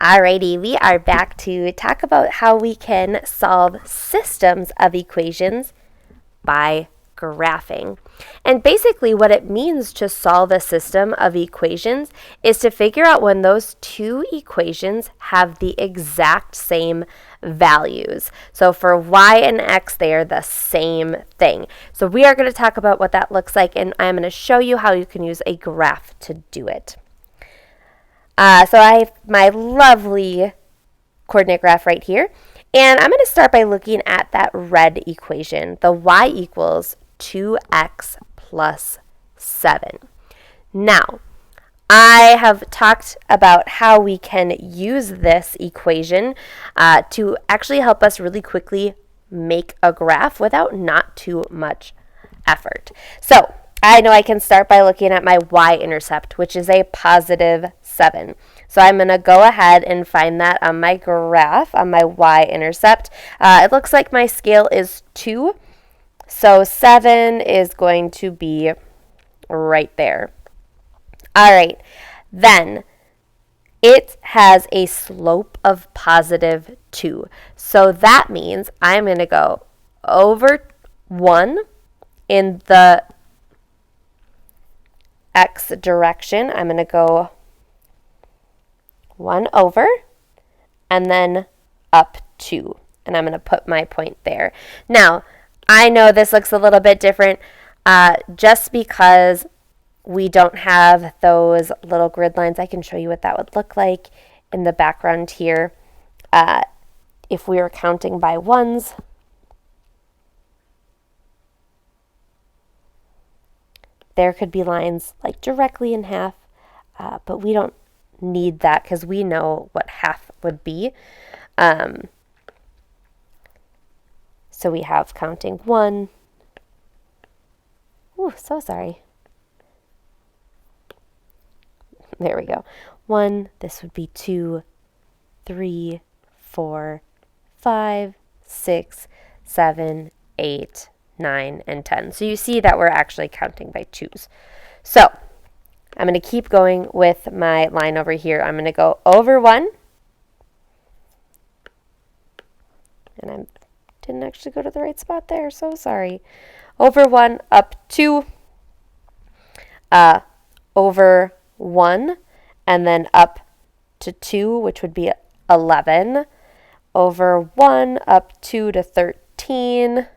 Alrighty, we are back to talk about how we can solve systems of equations by graphing. And basically what it means to solve a system of equations is to figure out when those two equations have the exact same values. So for y and x, they are the same thing. So we are going to talk about what that looks like, and I'm going to show you how you can use a graph to do it. So I have my lovely coordinate graph right here. And I'm going to start by looking at that red equation, the y equals 2x plus 7. Now, I have talked about how we can use this equation to actually help us really quickly make a graph without not too much effort. So I know I can start by looking at my y-intercept, which is a positive 7. So I'm going to go ahead and find that on my graph, on my y-intercept. It looks like my scale is 2, so 7 is going to be right there. All right, then it has a slope of positive 2. So that means I'm going to go over 1 in the x direction. I'm going to go 1 over and then up 2. And I'm going to put my point there. Now, I know this looks a little bit different just because we don't have those little grid lines. I can show you what that would look like in the background here. If we were counting by ones, there could be lines like directly in half, but we don't need that because we know what half would be. So we have counting 1. Ooh, so sorry. There we go. 1, this would be 2, 3, 4, 5, 6, 7, 8, 9, and 10. So you see that we're actually counting by 2s. So I'm going to keep going with my line over here. I'm going to go over 1. And I didn't actually go to the right spot there, so sorry. Over 1, up 2, over 1, and then up to 2, which would be 11. Over 1, up 2 to 13.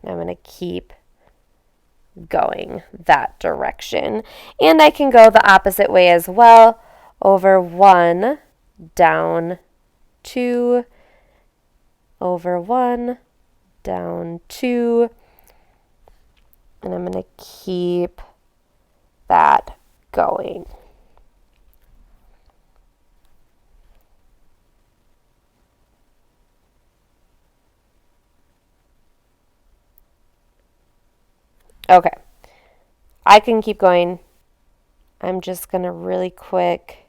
And I'm going to keep going that direction. And I can go the opposite way as well. Over 1, down 2, over 1, down 2. And I'm going to keep that going. Okay, I can keep going. I'm just going to really quick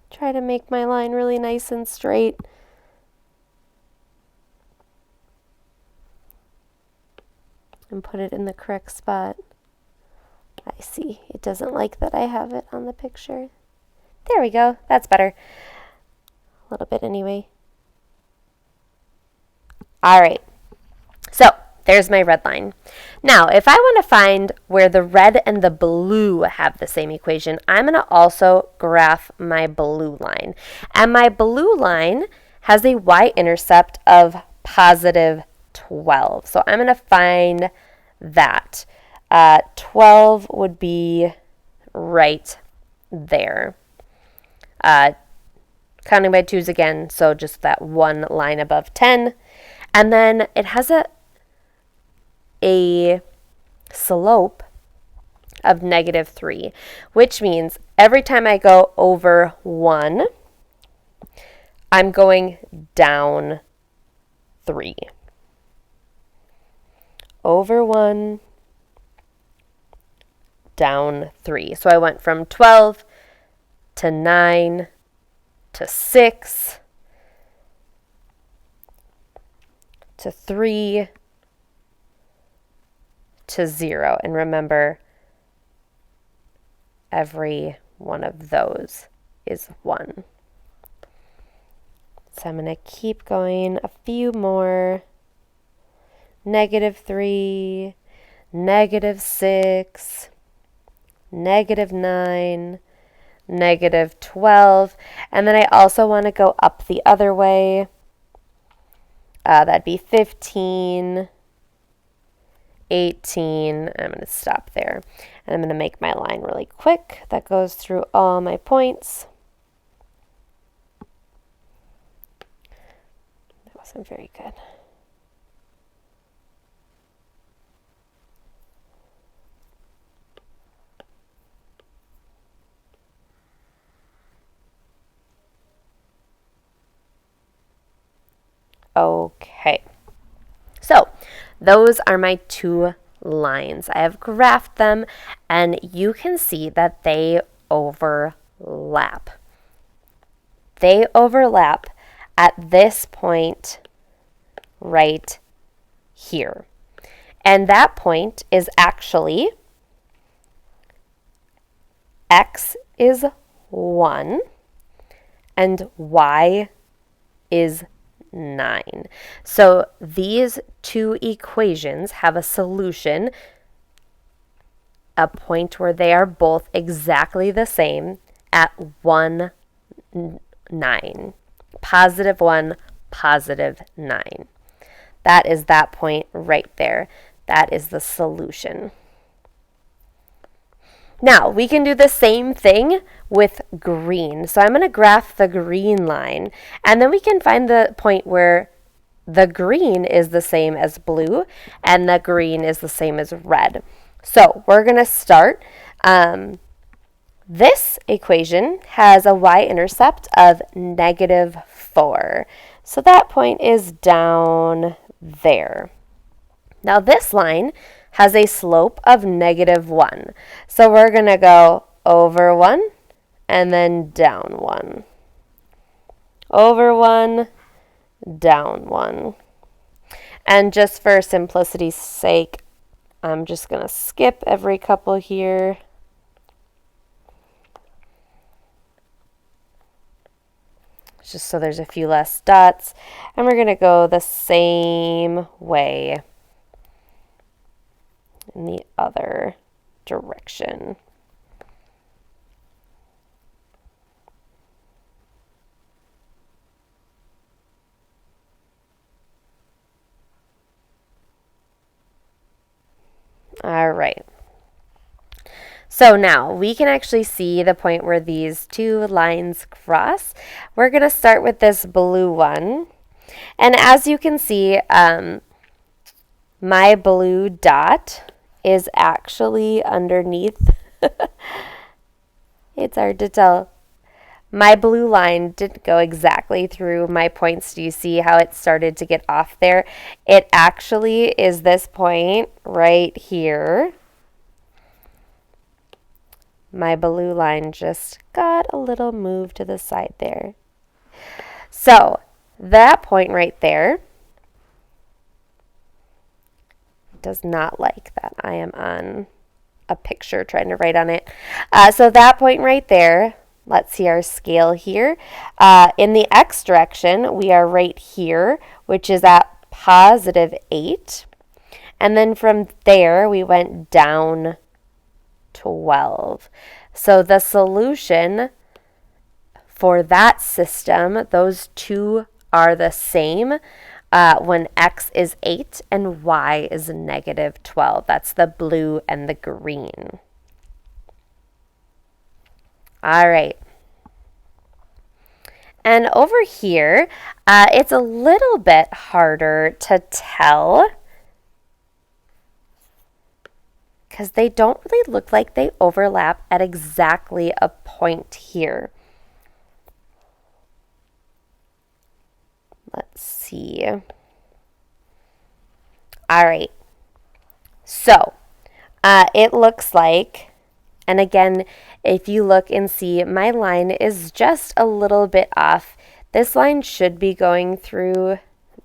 try to make my line really nice and straight. And put it in the correct spot. I see. It doesn't like that I have it on the picture. There we go. That's better. A little bit anyway. All right. So there's my red line. Now, if I want to find where the red and the blue have the same equation, I'm going to also graph my blue line. And my blue line has a y-intercept of positive 12. So I'm going to find that. 12 would be right there. Counting by 2s again, so just that one line above 10. And then it has a slope of negative 3, which means every time I go over 1, I'm going down 3. Over 1, down 3. So I went from 12 to 9 to 6 to 3 to 0. And remember, every one of those is 1. So I'm going to keep going a few more. -3, -6, -9, -12. And then I also want to go up the other way. That'd be 15, 18. I'm going to stop there. And I'm going to make my line really quick. That goes through all my points. That wasn't very good. Okay, so those are my 2 lines. I have graphed them, and you can see that they overlap. They overlap at this point right here. And that point is actually x is 1 and y is 9. So these 2 equations have a solution, a point where they are both exactly the same at 1, 9. +1, +9. That is that point right there. That is the solution. Now, we can do the same thing with green. So I'm going to graph the green line, and then we can find the point where the green is the same as blue, and the green is the same as red. So we're going to start. This equation has a y-intercept of -4. So that point is down there. Now this line has a slope of -1. So we're going to go over 1 and then down 1. Over 1, down 1. And just for simplicity's sake, I'm just going to skip every couple here. Just so there's a few less dots. And we're going to go the same way in the other direction. All right. So now we can actually see the point where these 2 lines cross. We're going to start with this blue one. And as you can see, my blue dot is actually underneath. It's hard to tell. My blue line didn't go exactly through my points. Do you see how it started to get off there? It actually is this point right here. My blue line just got a little move to the side there. So that point right there does not like that I am on a picture trying to write on it. So that point right there, let's see our scale here. In the x direction, we are right here, which is at +8. And then from there, we went down 12. So the solution for that system, those 2 are the same when x is 8 and y is -12. That's the blue and the green. All right. And over here, it's a little bit harder to tell because they don't really look like they overlap at exactly a point here. Let's see. All right. So it looks like And again, if you look and see, my line is just a little bit off. This line should be going through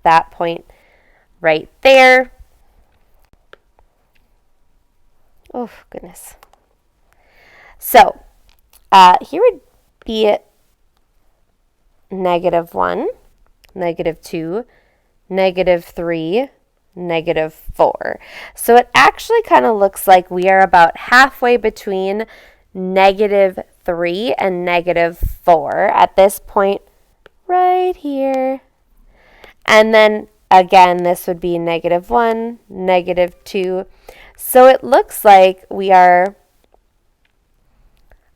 that point right there. Oh, goodness. So here would be -1, -2, -3, -4. So it actually kind of looks like we are about halfway between -3 and -4 at this point right here. And then again, this would be -1, -2. So it looks like we are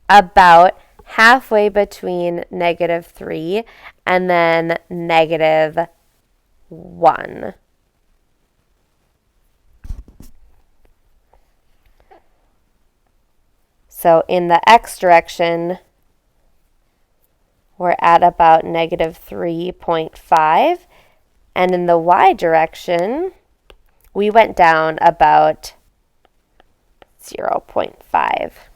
about halfway between -3 and then -1. So in the x direction, we're at about -3.5. And in the y direction, we went down about 0.5.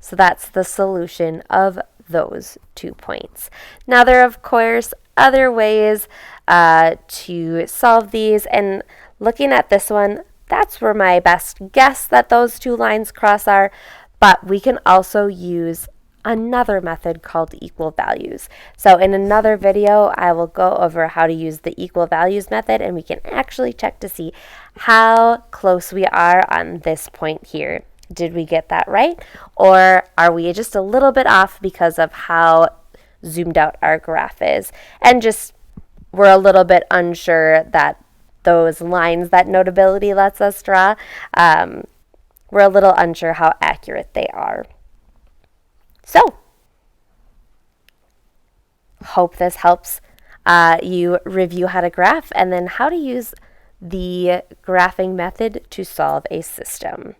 So that's the solution of those 2 points. Now there are, of course, other ways to solve these. And looking at this one, that's where my best guess that those 2 lines cross are. But we can also use another method called equal values. So in another video, I will go over how to use the equal values method, and we can actually check to see how close we are on this point here. Did we get that right? Or are we just a little bit off because of how zoomed out our graph is? And just we're a little bit unsure that those lines that Notability lets us draw, we're a little unsure how accurate they are. So, hope this helps you review how to graph and then how to use the graphing method to solve a system.